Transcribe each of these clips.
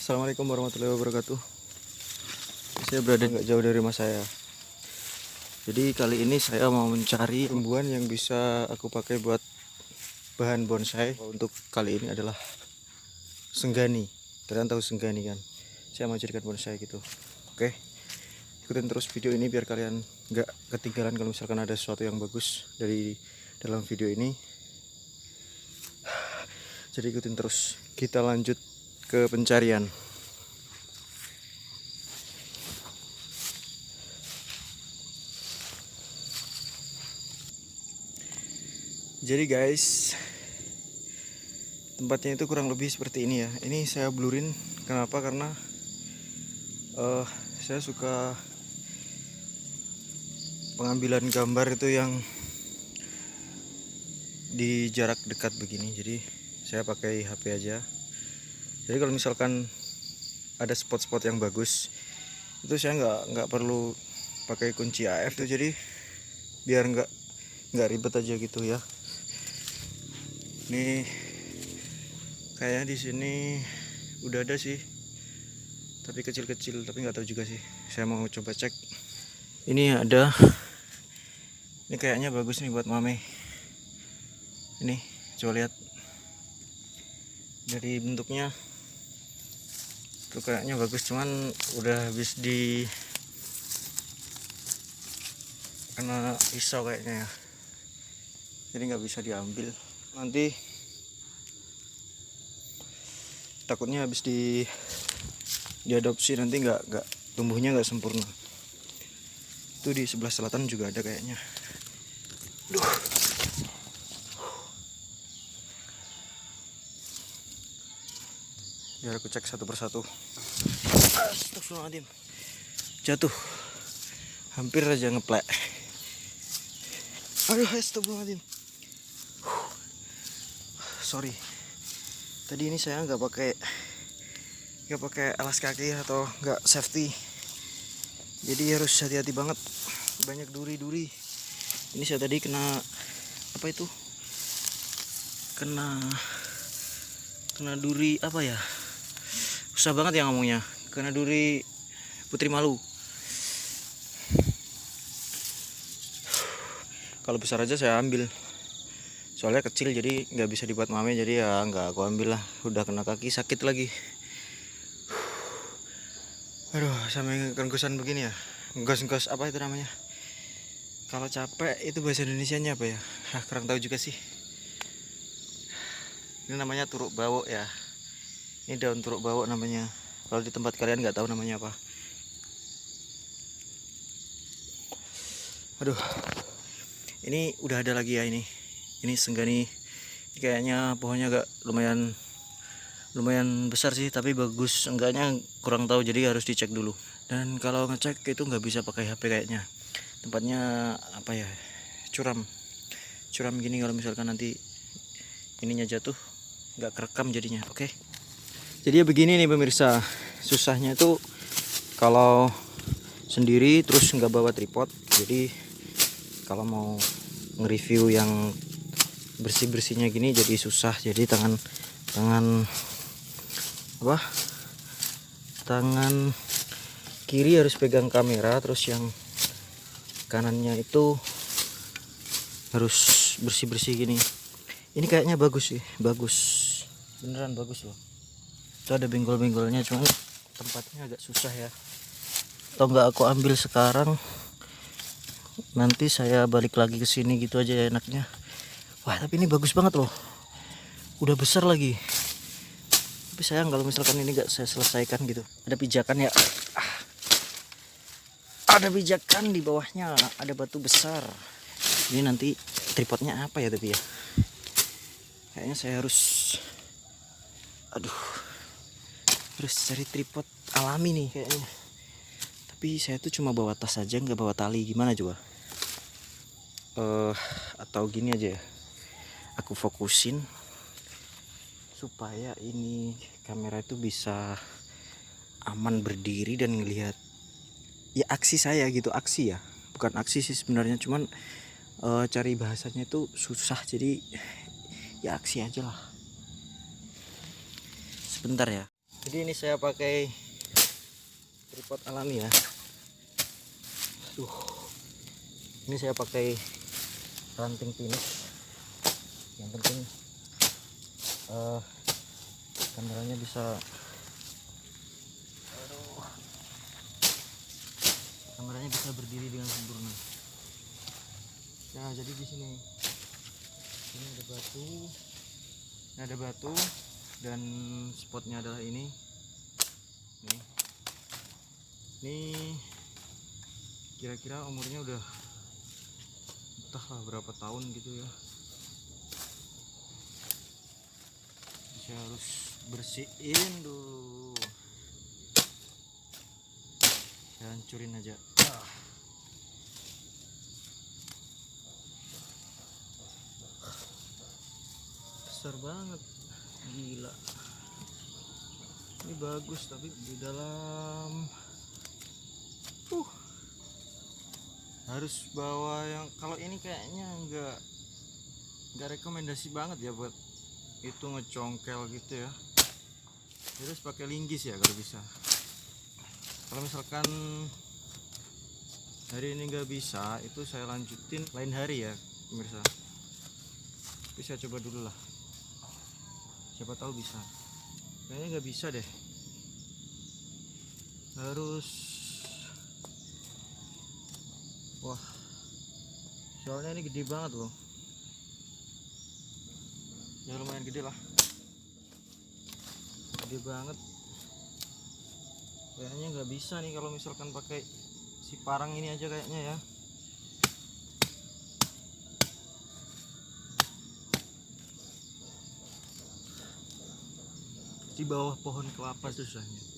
Assalamualaikum warahmatullahi wabarakatuh. Saya berada nggak jauh dari rumah saya. Jadi kali ini saya mau mencari tumbuhan yang bisa aku pakai buat bahan bonsai. Untuk kali ini adalah senggani. Kalian tahu senggani kan? Saya mau jadikan bonsai gitu. Oke, ikutin terus video ini biar kalian nggak ketinggalan kalau misalkan ada sesuatu yang bagus dari dalam video ini. Jadi ikutin terus. Kita lanjut ke pencarian. Jadi guys, tempatnya itu kurang lebih seperti ini ya. Ini saya blurin. Kenapa? Karena saya suka pengambilan gambar itu yang di jarak dekat begini. Jadi saya pakai HP aja. Jadi kalau misalkan ada spot-spot yang bagus, itu saya nggak perlu pakai kunci AF tuh. Jadi biar nggak ribet aja gitu ya. Nih kayaknya di sini udah ada sih, tapi kecil-kecil, tapi nggak tahu juga sih. Saya mau coba cek. Ini ada, ini kayaknya bagus nih buat mame. Ini coba lihat dari bentuknya tuh, kayaknya bagus, cuman udah habis di kena pisau kayaknya ya, jadi nggak bisa diambil. Nanti takutnya habis diadopsi nanti nggak tumbuhnya nggak sempurna. Itu di sebelah selatan juga ada kayaknya. Duh. Biar aku cek satu persatu. Astagfirullahaladzim, jatuh, hampir aja ngeplek. Aduh, astagfirullahaladzim. Sorry, tadi ini saya nggak pakai alas kaki atau nggak safety, jadi harus hati-hati banget. Banyak duri-duri. Ini saya tadi kena apa itu? Kena duri apa ya? Susah banget ya ngomongnya. Kena duri putri malu. Kalau besar aja saya ambil, soalnya kecil jadi nggak bisa dibuat mame, jadi ya nggak aku ambil lah. Udah kena kaki sakit lagi. Aduh, sampai kengkusan begini ya. Ngos-ngos apa itu namanya? Kalau capek itu bahasa Indonesianya apa ya? Kurang tahu juga sih. Ini namanya turuk bawok ya. Ini daun turuk bawok namanya. Kalau di tempat kalian nggak tahu namanya apa. Aduh, ini udah ada lagi ya ini. Ini senggani. Ini kayaknya pohonnya agak lumayan besar sih, tapi bagus enggaknya kurang tahu, jadi harus dicek dulu. Dan kalau ngecek itu nggak bisa pakai HP kayaknya. Tempatnya apa ya? Curam gini. Kalau misalkan nanti ininya jatuh nggak kerekam jadinya. Oke. Jadi ya begini nih pemirsa, susahnya itu kalau sendiri terus nggak bawa tripod. Jadi kalau mau nge-review yang bersih-bersihnya gini jadi susah. Jadi tangan kiri harus pegang kamera, terus yang kanannya itu harus bersih-bersih gini. Ini kayaknya bagus sih, beneran bagus loh. Itu ada benggol-benggolnya, cuman tempatnya agak susah ya. Atau nggak aku ambil sekarang, nanti saya balik lagi ke sini gitu aja ya enaknya. Wah, tapi ini bagus banget loh, udah besar lagi. Tapi sayang kalau misalkan ini nggak saya selesaikan gitu. Ada pijakan ya, ada pijakan di bawahnya, ada batu besar. Ini nanti tripodnya apa ya tapi ya, kayaknya saya harus cari tripod alami nih kayaknya. Tapi saya tuh cuma bawa tas aja, nggak bawa tali. Gimana coba? Atau gini aja ya, aku fokusin supaya ini kamera itu bisa aman berdiri dan ngelihat ya aksi saya gitu. Aksi ya, bukan aksi sih sebenarnya, cuman cari bahasanya itu susah, jadi ya aksi aja lah. Sebentar ya. Jadi ini saya pakai tripod alami ya. Ini saya pakai ranting pinus. Yang penting kameranya bisa berdiri dengan sempurna. Nah, jadi di sini ada batu dan spotnya adalah ini. Ini kira-kira umurnya udah entahlah berapa tahun gitu ya. Saya harus bersihin dulu. Saya hancurin aja. Besar banget, gila. Ini bagus tapi di dalam harus bawa yang, kalau ini kayaknya nggak rekomendasi banget ya buat itu ngecongkel gitu ya. Harus pakai linggis ya kalau bisa. Kalau misalkan hari ini nggak bisa, itu saya lanjutin lain hari ya pemirsa. Tapi saya coba dulu lah, siapa tahu bisa. Kayaknya nggak bisa deh, harus, wah soalnya ini gede banget loh ya, lumayan gede lah, gede banget. Kayaknya nggak bisa nih kalau misalkan pakai si parang ini aja kayaknya ya. Di bawah pohon kelapa susahnya.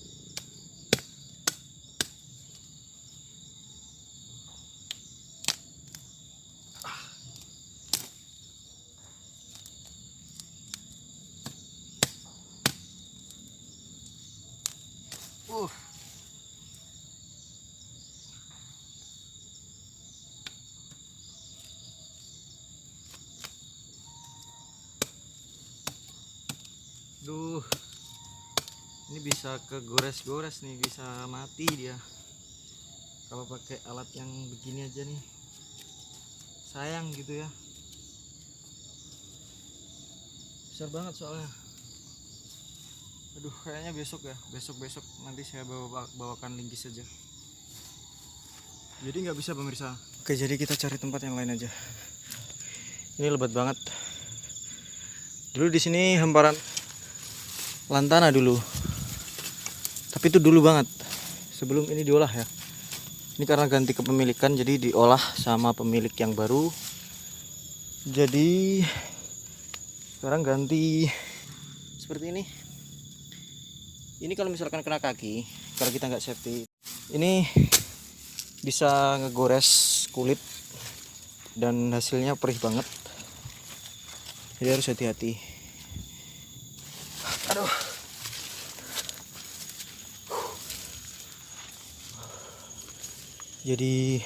Duh, ini bisa kegores-gores nih, bisa mati dia kalau pakai alat yang begini aja nih. Sayang gitu ya, besar banget soalnya. Aduh, kayaknya besok nanti saya bawakan linggis saja. Jadi nggak bisa pemirsa. Oke, jadi kita cari tempat yang lain aja. Ini lebat banget. Dulu di sini hamparan lantana dulu, tapi itu dulu banget sebelum ini diolah ya. Ini karena ganti kepemilikan, jadi diolah sama pemilik yang baru. Jadi sekarang ganti seperti ini. Ini kalau misalkan kena kaki, kalau kita nggak safety, ini bisa ngegores kulit dan hasilnya perih banget. Jadi harus hati-hati. Aduh. Jadi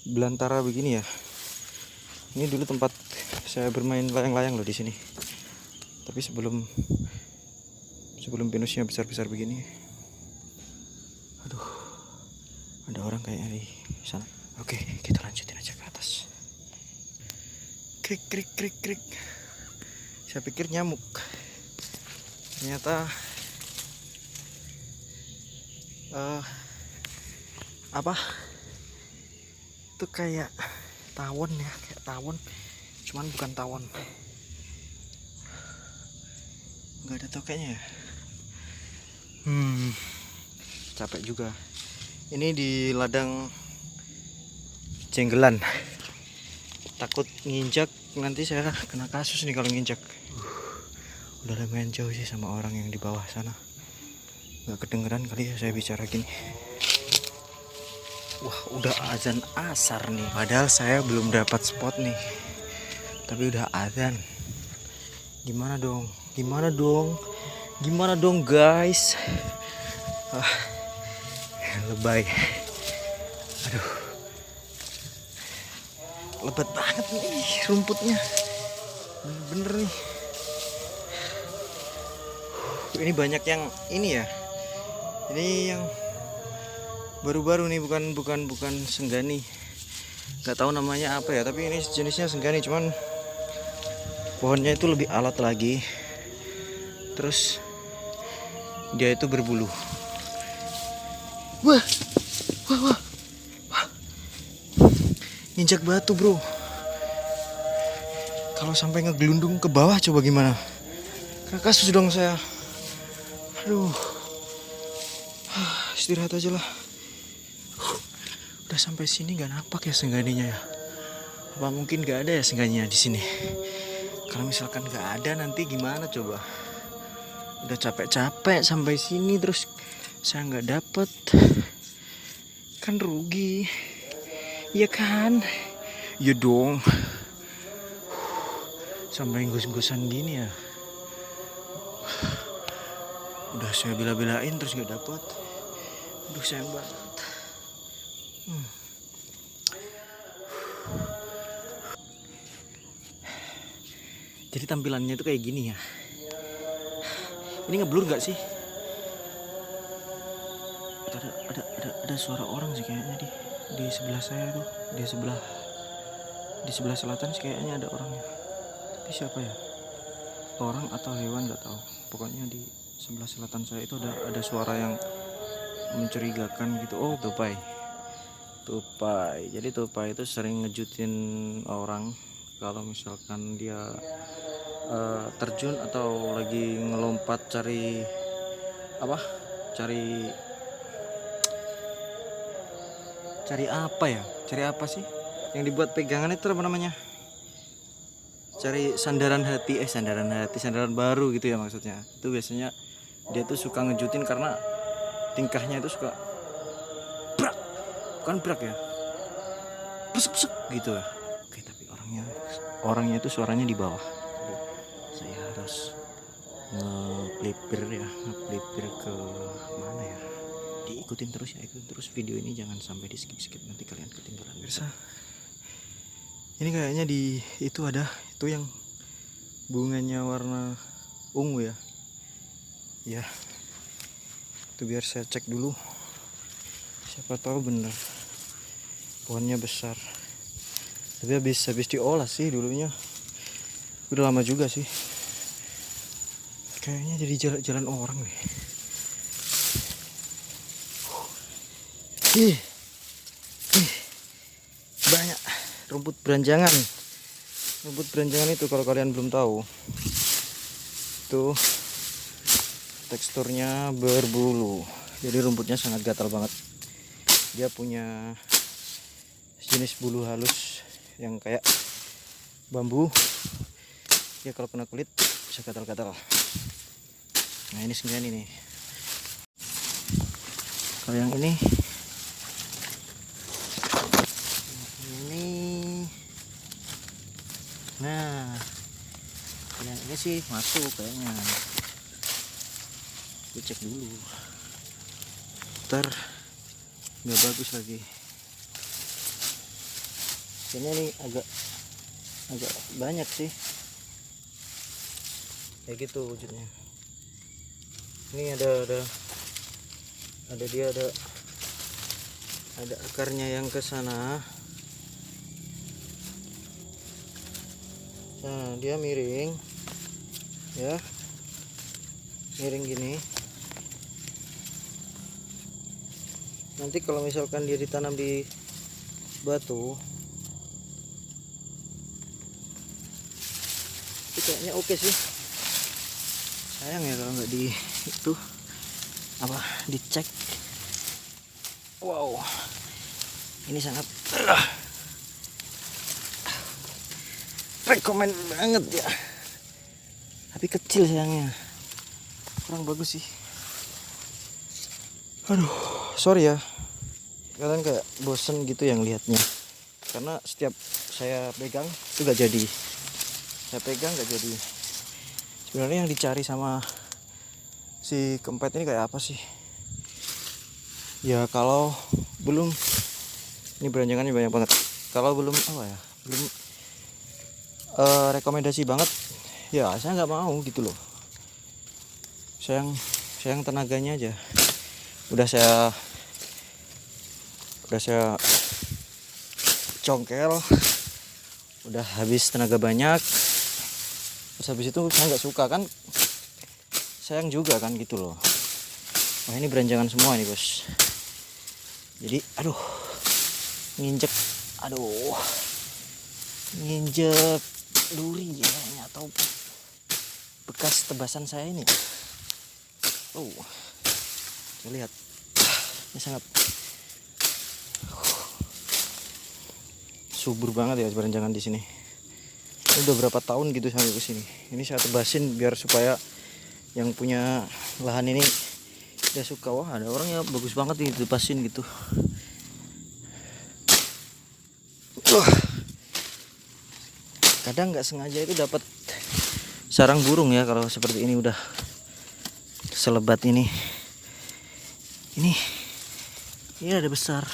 belantara begini ya. Ini dulu tempat saya bermain layang-layang loh di sini. Tapi sebelum pinusnya besar-besar begini. Aduh. Ada orang kayaknya di sana. Oke, kita lanjutin aja ke atas. Krik krik krik krik. Saya pikir nyamuk. Ternyata apa? Itu kayak tawon ya, kayak tawon. Cuman bukan tawon. Nggak ada tokeknya ya. Capek juga. Ini di ladang jenggelan. Takut nginjak, nanti saya kena kasus nih kalau nginjak. Udah lumayan jauh sih sama orang yang di bawah sana. Nggak kedengeran kali ya saya bicara gini. Wah, udah azan asar nih. Padahal saya belum dapat spot nih, tapi udah azan. Gimana dong? Gimana dong guys? Lebay. Aduh, lebat banget nih rumputnya, bener-bener nih. Ini banyak yang ini ya. Ini yang baru-baru nih, bukan senggani. Gak tahu namanya apa ya, tapi ini jenisnya senggani, cuman pohonnya itu lebih alat lagi. Terus dia itu berbulu. Wah, wah. Injak batu bro. Kalau sampai ngegelundung ke bawah coba gimana? Kasus dong saya. Aduh. Istirahat aja lah. Udah sampai sini gak nampak ya sengganinya ya. Apa mungkin gak ada ya sengganinya di sini? Kalau misalkan gak ada nanti gimana coba? Udah capek-capek sampai sini terus saya nggak dapet, kan rugi. Iya kan? Iya dong. Sampai gus-gusan gini ya. Udah saya bela-belain terus gak dapet. Aduh sayang banget. Jadi tampilannya itu kayak gini ya. Ini ngeblur gak sih? Ada suara orang sih kayaknya di sebelah saya tuh, di sebelah selatan sih kayaknya ada orangnya. Tapi siapa ya? Orang atau hewan nggak tahu. Pokoknya di sebelah selatan saya itu ada suara yang mencurigakan gitu. Oh, tupai. Jadi tupai itu sering ngejutin orang kalau misalkan dia terjun atau lagi ngelompat cari apa ya? Cari apa sih? Yang dibuat pegangan itu apa namanya? Cari sandaran baru gitu ya maksudnya. Itu biasanya dia tuh suka ngejutin karena tingkahnya itu suka brak. Bukan brak ya. Pesek gitu ya. Oke, tapi orangnya itu suaranya di bawah. Jadi saya harus nge-flipper ke mana ya? Ikutin terus video ini, jangan sampai di skip nanti kalian ketinggalan. Bisa. Ini kayaknya itu yang bunganya warna ungu ya. Ya. Itu biar saya cek dulu. Siapa tahu bener. Pohonnya besar. Tapi habis diolah sih dulunya. Udah lama juga sih. Kayaknya jadi jalan orang nih. Banyak rumput beranjangan itu, kalau kalian belum tahu, itu teksturnya berbulu, jadi rumputnya sangat gatal banget. Dia punya jenis bulu halus yang kayak bambu. Ya kalau kena kulit bisa gatal-gatal. Nah ini senggani nih. Kalau yang ini nah yang ini sih masuk kayaknya. Gue cek dulu, ntar nggak bagus lagi. Kayaknya ini agak banyak sih kayak gitu wujudnya. Ini ada akarnya yang ke sana. Nah, dia miring ya, miring gini. Nanti kalau misalkan dia ditanam di batu itu kayaknya oke sih. Sayang ya kalau nggak dicek. Wow, ini sangat rekomen banget ya, tapi kecil sayangnya, kurang bagus sih. Aduh, sorry ya kalian kayak bosen gitu yang lihatnya, karena setiap saya pegang itu gak jadi. Sebenarnya yang dicari sama si kempet ini kayak apa sih ya? Kalau belum, ini beranjangannya banyak banget. Kalau belum rekomendasi banget ya saya nggak mau gitu loh. sayang tenaganya aja. Udah saya congkel, udah habis tenaga banyak. Terus habis itu saya nggak suka kan, sayang juga kan gitu loh. Wah ini beranjangan semua nih bos. Jadi aduh, nginjek duri kayaknya, atau bekas tebasan saya ini. Lihat, ini sangat subur banget ya beranjangan di sini. Ini udah berapa tahun gitu sampai ke sini. Ini saya tebasin biar supaya yang punya lahan ini dia suka. Wah ada orang ya, bagus banget nih ditebasin gitu. Kadang nggak sengaja itu dapat sarang burung ya kalau seperti ini udah selebat ini. Ini ada besar,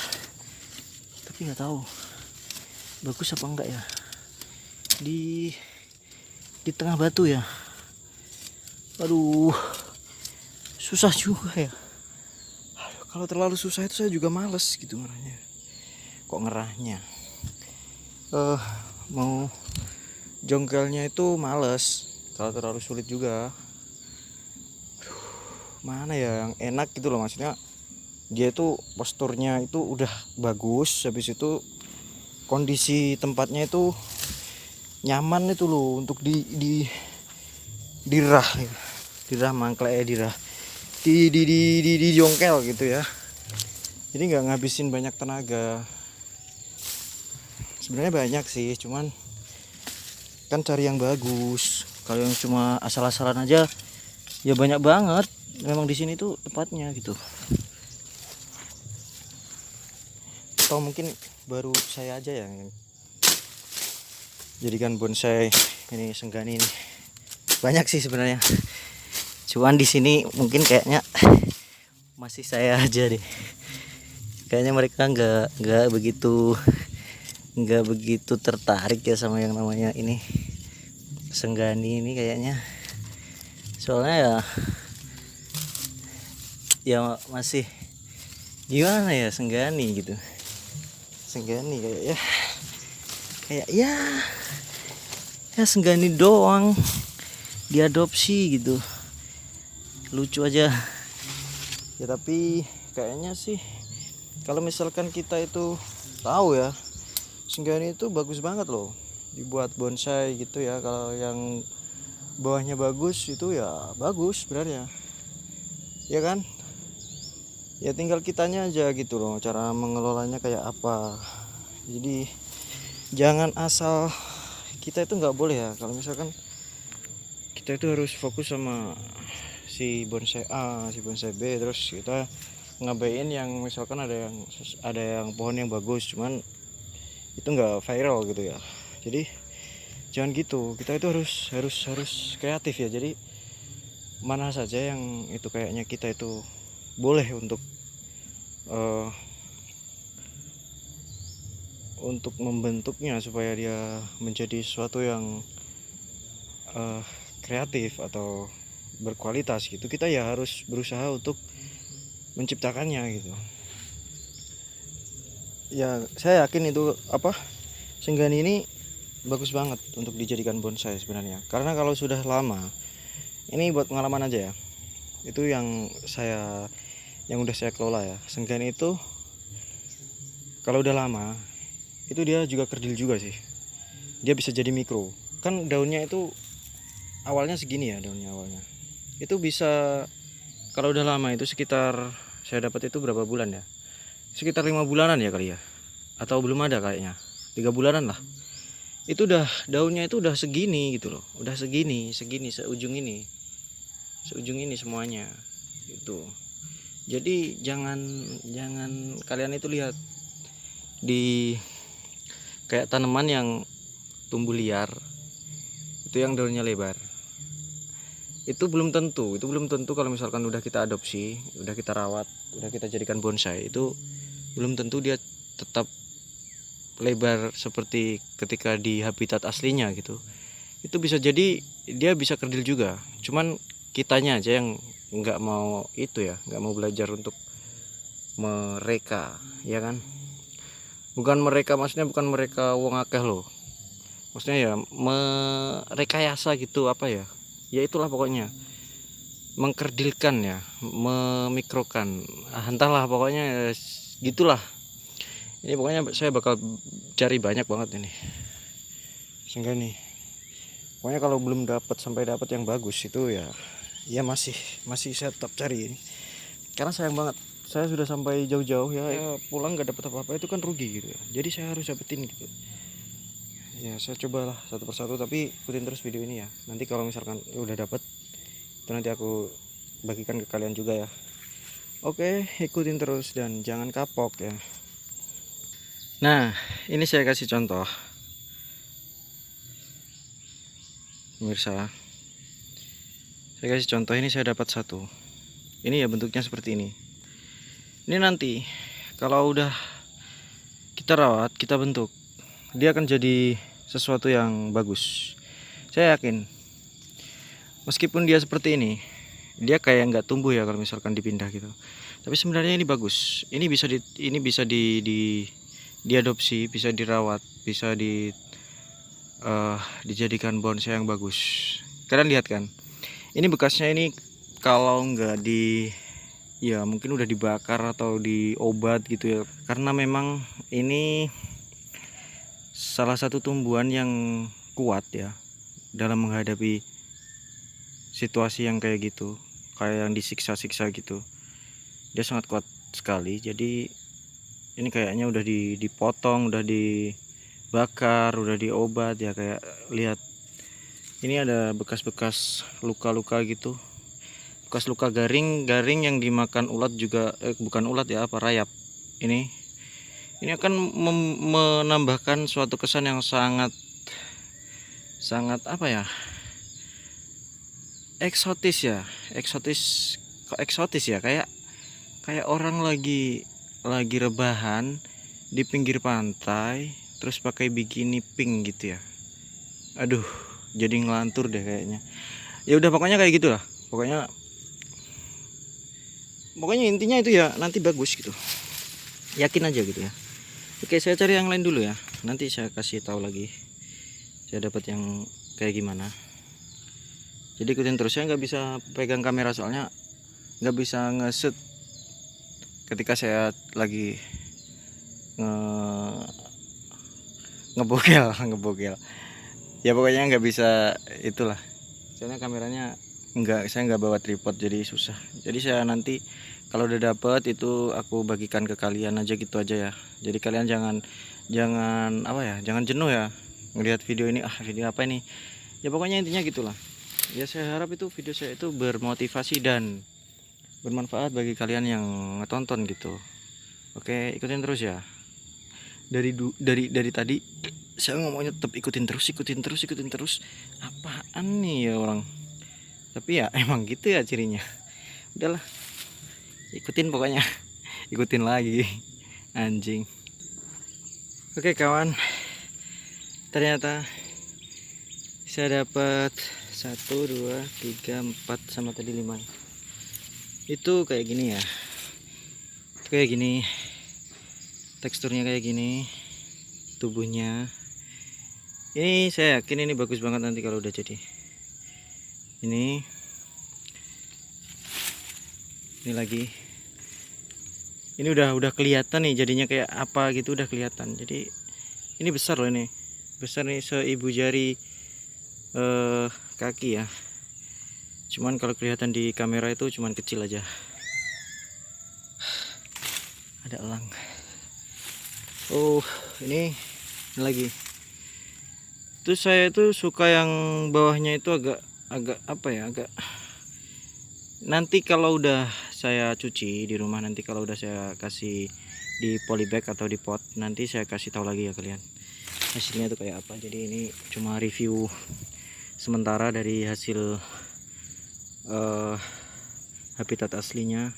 tapi nggak tahu bagus apa enggak ya. Di tengah batu ya. Aduh, susah juga ya. Kalau terlalu susah itu saya juga males gitu ngerahnya. Kok ngerahnya? Mau jongkelnya itu males. Kalau terlalu sulit juga. Mana ya yang enak gitu loh, maksudnya dia itu posturnya itu udah bagus, habis itu kondisi tempatnya itu nyaman itu loh untuk dirah mangklek dirah di jongkel gitu ya. Jadi nggak ngabisin banyak tenaga. Sebenarnya banyak sih, cuman kan cari yang bagus. Kalau yang cuma asal-asalan aja ya banyak banget. Memang di sini tuh tempatnya gitu. Atau mungkin baru saya aja yang jadikan bonsai ini senggani ini. Banyak sih sebenarnya. Cuman di sini mungkin kayaknya masih saya aja deh. Kayaknya mereka nggak begitu tertarik ya sama yang namanya ini senggani ini kayaknya. Soalnya ya masih gimana ya, senggani gitu. Senggani kayak ya senggani doang, diadopsi gitu, lucu aja ya. Tapi kayaknya sih kalau misalkan kita itu tahu ya, senggani itu bagus banget loh dibuat bonsai gitu ya. Kalau yang bawahnya bagus itu ya bagus sebenarnya ya kan. Ya tinggal kitanya aja gitu loh cara mengelolanya kayak apa. Jadi jangan asal, kita itu nggak boleh ya kalau misalkan kita itu harus fokus sama si bonsai A, si bonsai B, terus kita ngabain yang misalkan ada yang pohon yang bagus cuman itu nggak viral gitu ya. Jadi jangan gitu, kita itu harus kreatif ya. Jadi mana saja yang itu kayaknya kita itu boleh untuk membentuknya supaya dia menjadi sesuatu yang kreatif atau berkualitas gitu. Kita ya harus berusaha untuk menciptakannya gitu ya. Saya yakin itu senggani ini bagus banget untuk dijadikan bonsai sebenarnya. Karena kalau sudah lama, ini buat pengalaman aja ya, itu yang udah saya kelola ya. Senggani itu kalau udah lama itu dia juga kerdil juga sih. Dia bisa jadi mikro. Kan daunnya itu awalnya segini ya, daunnya awalnya. Itu bisa kalau udah lama itu sekitar, saya dapat itu berapa bulan ya? Sekitar 5 bulanan ya kali ya. Atau belum ada kayaknya. 3 bulanan lah. Itu udah daunnya itu udah segini gitu loh. Udah segini seujung ini. Seujung ini semuanya. Gitu. Jadi jangan kalian itu lihat di kayak tanaman yang tumbuh liar itu yang daunnya lebar. Itu belum tentu kalau misalkan udah kita adopsi, udah kita rawat, udah kita jadikan bonsai, itu belum tentu dia tetap lebar seperti ketika di habitat aslinya gitu. Itu bisa jadi dia bisa kerdil juga. Cuman kitanya aja yang nggak mau itu ya, nggak mau belajar untuk mereka, ya kan? Bukan mereka, maksudnya bukan mereka wong akeh loh, maksudnya ya merekayasa gitu, apa ya, ya itulah pokoknya, mengkerdilkan ya, memikrokan, entahlah pokoknya ya, gitulah. Ini pokoknya saya bakal cari banyak banget ini, sehingga nih pokoknya kalau belum dapat sampai dapat yang bagus itu ya, ya masih saya tetap cari ini, karena sayang banget saya sudah sampai jauh-jauh ya, pulang nggak dapat apa-apa itu kan rugi gitu ya, jadi saya harus dapetin gitu ya. Saya cobalah satu persatu, tapi ikutin terus video ini ya, nanti kalau misalkan udah dapet itu nanti aku bagikan ke kalian juga ya. Oke, ikutin terus dan jangan kapok ya. Nah, ini saya kasih contoh pemirsa, saya kasih contoh. Ini saya dapat satu, ini ya bentuknya seperti ini. Ini nanti kalau udah kita rawat, kita bentuk, dia akan jadi sesuatu yang bagus. Saya yakin, meskipun dia seperti ini, dia kayak nggak tumbuh ya kalau misalkan dipindah gitu, tapi sebenarnya ini bagus. Ini bisa diadopsi, bisa dirawat, bisa dijadikan bonsai yang bagus. Kalian lihat kan, ini bekasnya ini kalau nggak ya mungkin udah dibakar atau diobat gitu ya, karena memang ini salah satu tumbuhan yang kuat ya dalam menghadapi situasi yang kayak gitu, kayak yang disiksa-siksa gitu. Dia sangat kuat sekali. Jadi ini kayaknya udah dipotong, udah dibakar, udah diobat ya. Kayak lihat, ini ada bekas-bekas luka-luka gitu, bekas luka garing yang dimakan ulat juga, bukan ulat ya, apa, rayap. Ini akan menambahkan suatu kesan yang sangat apa ya, eksotis ya, eksotis ya, kayak orang lagi rebahan di pinggir pantai terus pakai bikini pink gitu ya. Aduh, jadi ngelantur deh kayaknya. Ya udah, pokoknya kayak gitulah. Pokoknya intinya itu ya, nanti bagus gitu, yakin aja gitu ya. Oke, saya cari yang lain dulu ya, nanti saya kasih tahu lagi saya dapat yang kayak gimana. Jadi ikutin terus, saya nggak bisa pegang kamera soalnya nggak bisa nge-shoot ketika saya lagi ngebogel ya, pokoknya nggak bisa itulah, soalnya kameranya saya nggak bawa tripod, jadi susah. Jadi saya nanti kalau udah dapet itu aku bagikan ke kalian aja gitu aja ya. Jadi kalian jangan apa ya, jangan jenuh ya ngelihat video ini, video apa ini ya, pokoknya intinya gitulah ya. Saya harap itu video saya itu bermotivasi dan bermanfaat bagi kalian yang ngetonton gitu. Oke, ikutin terus ya. Dari tadi saya ngomongnya tetap ikutin terus. Apaan nih ya orang, tapi ya emang gitu ya cirinya. Udahlah, ikutin pokoknya. Ikutin lagi, anjing. Oke kawan, ternyata saya dapat 1, 2, 3, 4 sama tadi 5. Itu kayak gini ya, kayak gini, teksturnya kayak gini, tubuhnya. Ini saya yakin ini bagus banget nanti kalau udah jadi. Ini lagi, ini udah kelihatan nih jadinya kayak apa gitu, udah kelihatan. Jadi ini besar loh, ini besar nih, seibu jari kaki ya. Cuman kalau kelihatan di kamera itu cuman kecil aja. Ada elang. Oh, ini lagi. Terus saya itu suka yang bawahnya itu agak apa ya, agak, nanti kalau udah saya cuci di rumah, nanti kalau udah saya kasih di polybag atau di pot, nanti saya kasih tahu lagi ya kalian hasilnya itu kayak apa. Jadi ini cuma review sementara dari hasil habitat aslinya.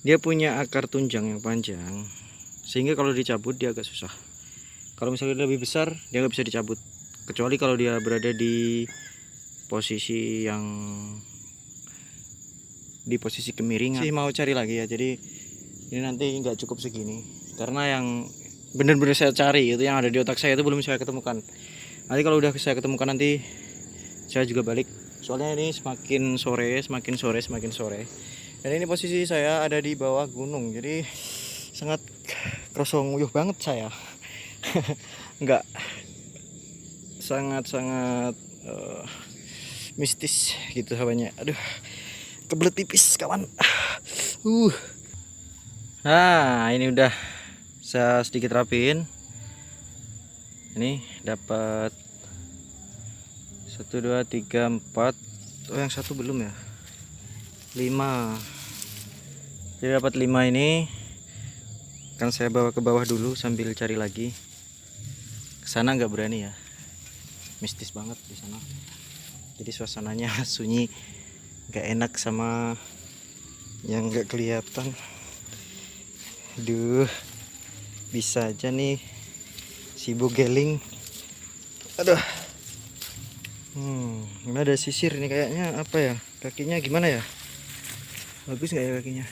Dia punya akar tunjang yang panjang, sehingga kalau dicabut dia agak susah. Kalau misalnya lebih besar dia nggak bisa dicabut, kecuali kalau dia berada di posisi yang di posisi kemiringan. Sih mau cari lagi ya, jadi ini nanti nggak cukup segini karena yang bener-bener saya cari itu yang ada di otak saya itu belum saya ketemukan. Nanti kalau udah saya ketemukan nanti saya juga balik, soalnya ini semakin sore. Dan ini posisi saya ada di bawah gunung, jadi sangat kerosong nguyuh banget saya. Nggak, sangat mistis gitu hawanya. Aduh, kebelet pipis kawan. Nah, ini udah saya sedikit rapiin. Ini dapat 1 2 3 4. Oh, yang satu belum ya. 5. Jadi dapat 5 ini. Kan saya bawa ke bawah dulu sambil cari lagi. Kesana nggak berani ya. Mistis banget di sana. Jadi suasananya sunyi, nggak enak sama yang nggak kelihatan. Duh, bisa aja nih si bogeling. Aduh. Ini ada sisir nih kayaknya, apa ya? Kakinya gimana ya? Bagus nggak ya kakinya?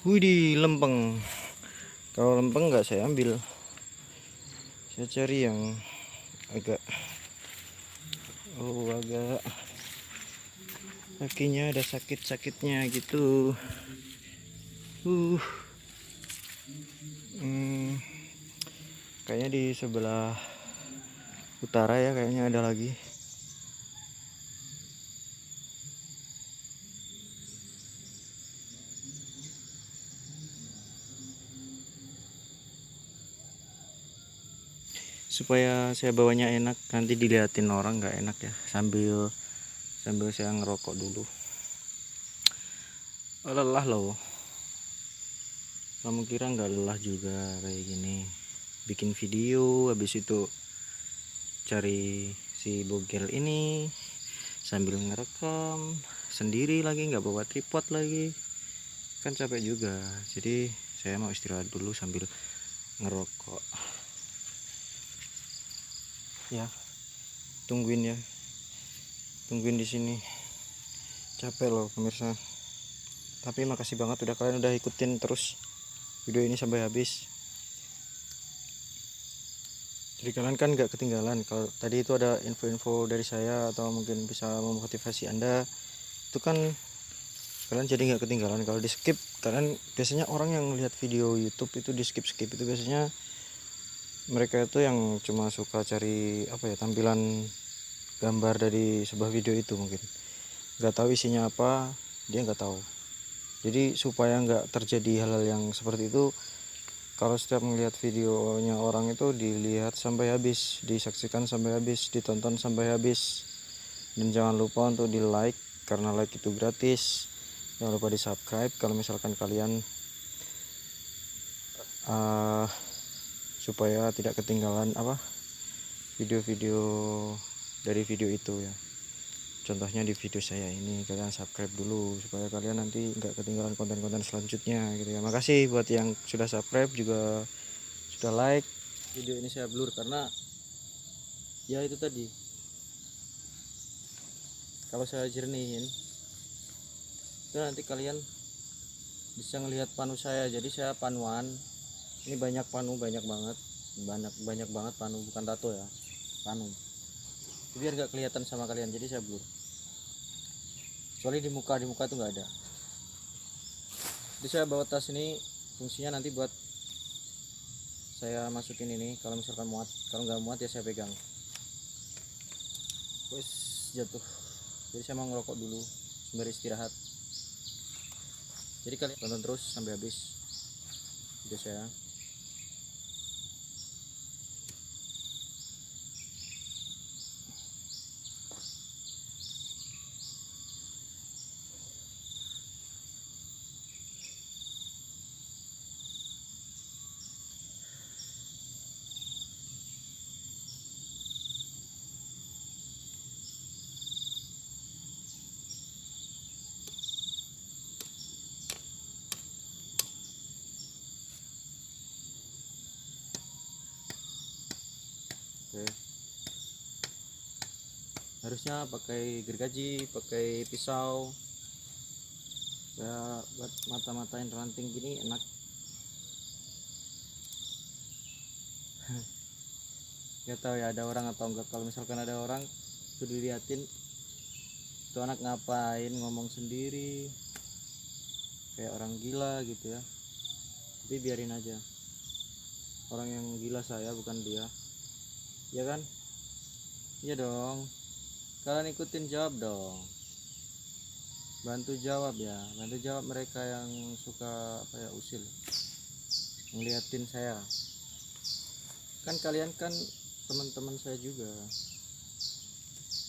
Widih, lempeng. Kalau lempeng nggak saya ambil. Saya cari yang agak kakinya ada sakit-sakitnya gitu. Kayaknya di sebelah utara ya, kayaknya ada lagi. Supaya saya bawanya enak, nanti dilihatin orang nggak enak ya, sambil saya ngerokok dulu. Lelah loh. Kamu kira nggak lelah juga kayak gini, bikin video, habis itu cari si bogel ini sambil ngerekam sendiri lagi, nggak bawa tripod lagi, kan capek juga. Jadi saya mau istirahat dulu sambil ngerokok ya. Tungguin di sini, capek loh pemirsa. Tapi makasih banget kalian udah ikutin terus video ini sampai habis. Jadi kalian kan nggak ketinggalan. Kalau tadi itu ada info-info dari saya atau mungkin bisa memotivasi Anda, itu kan kalian jadi nggak ketinggalan. Kalau di skip, kalian biasanya orang yang lihat video YouTube itu di skip itu biasanya mereka itu yang cuma suka cari apa ya, tampilan gambar dari sebuah video itu, mungkin nggak tahu isinya apa, dia nggak tahu. Jadi supaya nggak terjadi hal-hal yang seperti itu, kalau setiap melihat videonya orang itu dilihat sampai habis, disaksikan sampai habis, ditonton sampai habis. Dan jangan lupa untuk di like, karena like itu gratis. Jangan lupa di subscribe kalau misalkan kalian supaya tidak ketinggalan video-video dari video itu ya. Contohnya di video saya ini, kalian subscribe dulu supaya kalian nanti nggak ketinggalan konten-konten selanjutnya gitu ya. Makasih buat yang sudah subscribe, juga sudah like. Video ini saya blur karena ya itu tadi, kalau saya jernihin itu nanti kalian bisa ngelihat panu saya. Jadi saya panuan, ini banyak panu, banyak banget panu, bukan tato ya, panu. Biar nggak kelihatan sama kalian, jadi saya blur. Soalnya di muka tuh nggak ada. Jadi saya bawa tas ini fungsinya nanti buat saya masukin ini kalau misalkan muat. Kalau nggak muat ya saya pegang. Wes jatuh. Jadi saya mau ngerokok dulu sembari istirahat. Jadi kalian tonton terus sampai habis video saya. harusnya pakai gergaji, pakai pisau ya, buat mata-matain ranting gini enak. Gak tahu ya ada orang atau enggak. Kalau misalkan ada orang tuh diliatin tuh anak ngapain ngomong sendiri kayak orang gila gitu ya, tapi biarin aja. Orang yang gila saya, bukan dia, ya kan? Iya dong, kalian ikutin, jawab dong, bantu jawab ya, bantu jawab mereka yang suka apa ya, usil ngeliatin saya. Kan kalian kan teman-teman saya juga.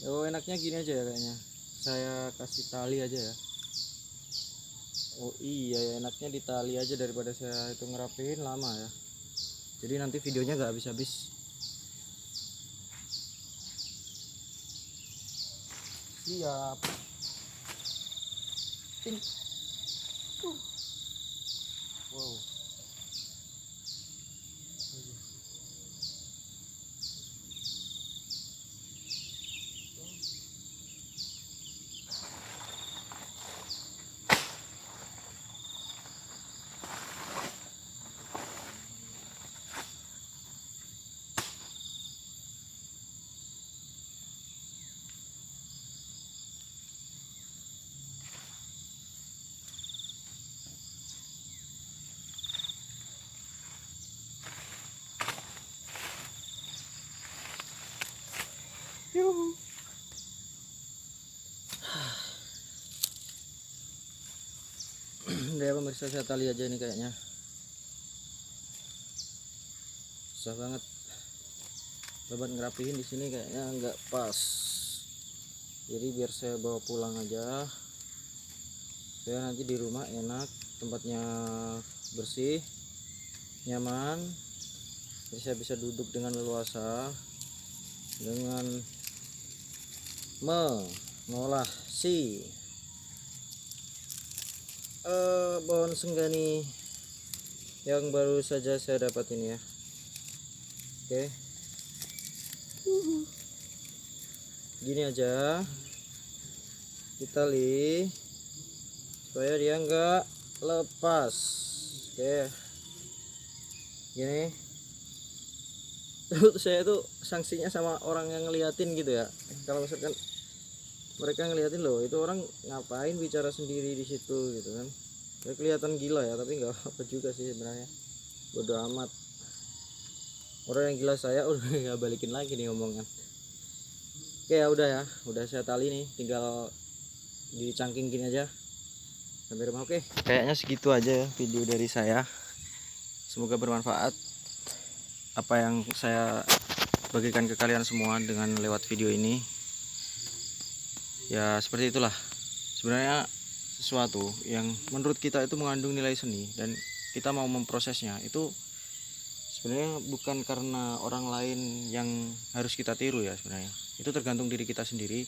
Oh enaknya gini aja ya kayaknya, saya kasih tali aja ya. Oh iya ya, enaknya ditali aja daripada saya itu ngerapihin lama ya. Jadi nanti videonya nggak habis-habis. Siap. Ting. Wow. Yuhu. Udah ya pemirsa, saya tali aja ini kayaknya. Susah banget. Buat ngerapihin di sini kayaknya nggak pas. Jadi biar saya bawa pulang aja. Saya nanti di rumah enak, tempatnya bersih, nyaman. Jadi saya bisa duduk dengan leluasa dengan mengolah si pohon senggani yang baru saja saya dapat ini ya. Oke, gini aja ditali supaya dia nggak lepas. Oke, gini. Terus saya tuh sanksinya sama orang yang ngeliatin gitu ya. Kalau misalkan mereka ngeliatin, loh itu orang ngapain bicara sendiri di situ gitu kan, ya kelihatan gila ya, tapi nggak apa juga sih sebenarnya, bodo amat. Orang yang gila saya udah nggak balikin lagi nih omongan. Oke ya udah saya tali nih, tinggal dicangking gini aja sampai rumah. Oke, kayaknya segitu aja ya video dari saya, semoga bermanfaat apa yang saya bagikan ke kalian semua dengan lewat video ini. Ya seperti itulah sebenarnya, sesuatu yang menurut kita itu mengandung nilai seni dan kita mau memprosesnya itu sebenarnya bukan karena orang lain yang harus kita tiru ya. Sebenarnya itu tergantung diri kita sendiri.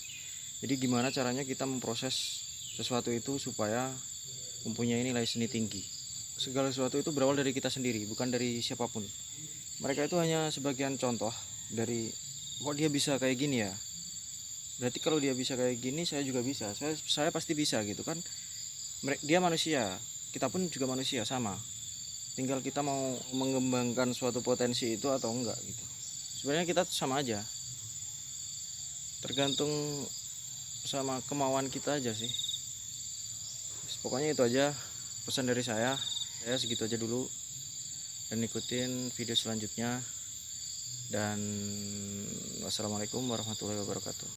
Jadi gimana caranya kita memproses sesuatu itu supaya mempunyai nilai seni tinggi. Segala sesuatu itu berawal dari kita sendiri, bukan dari siapapun. Mereka itu hanya sebagian contoh dari kok dia bisa kayak gini ya, berarti kalau dia bisa kayak gini saya juga bisa, saya pasti bisa gitu kan. Dia manusia, kita pun juga manusia sama, tinggal kita mau mengembangkan suatu potensi itu atau enggak gitu. Sebenarnya kita sama aja, tergantung sama kemauan kita aja sih. Pokoknya itu aja pesan dari saya segitu aja dulu, dan ikutin video selanjutnya, dan wassalamualaikum warahmatullahi wabarakatuh.